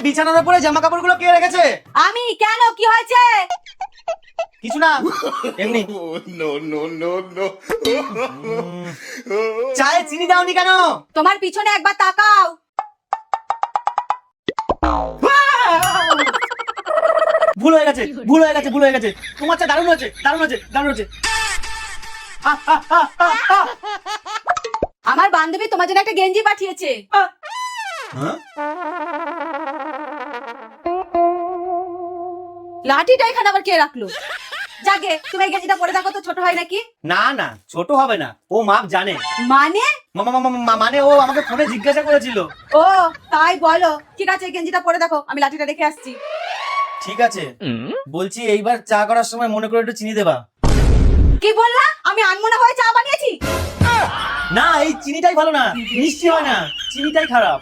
বিছানার উপরে জামা কাপড়গুলো কে রেখেছে? আমি। কেন, কি হয়েছে? কিছু না, এমনি। No, no, no, no. চায়ে চিনি দাওনি কেন? তোমার পিছনে একবার তাকাও। ভুল হয়ে গেছে, ভুল হয়ে গেছে, ভুল হয়ে গেছে। তোমার চা দারুণ হয়েছে, দারুণ হয়েছে, দারুণ হয়েছে। আমার বান্ধবী তোমার জন্য একটা গেঞ্জি পাঠিয়েছে। হ্যাঁ? লাঠিটা এখানে আবার কে রাখলো? যাকে তুমি এই গেঞ্জিটা পরে দেখো তো, ছোট হয় নাকি? না না, ছোট হবে না, ও মাপ জানে। মানে? মানে ও আমাকে ফোনে জিজ্ঞাসা করেছিল। ও তাই বলো। ঠিক আছে, এই গেঞ্জিটা পরে দেখো, আমি লাঠিটা রেখে আসছি। ঠিক আছে, বলছি এইবার চা করার সময় মনে করে একটু চিনি দেবা। কি বললা? আমি আনমনা হয়ে চা বানিয়েছি? না, এই চিনিটাই ভালো না, মিষ্টি হয় না, চিনিটাই খারাপ।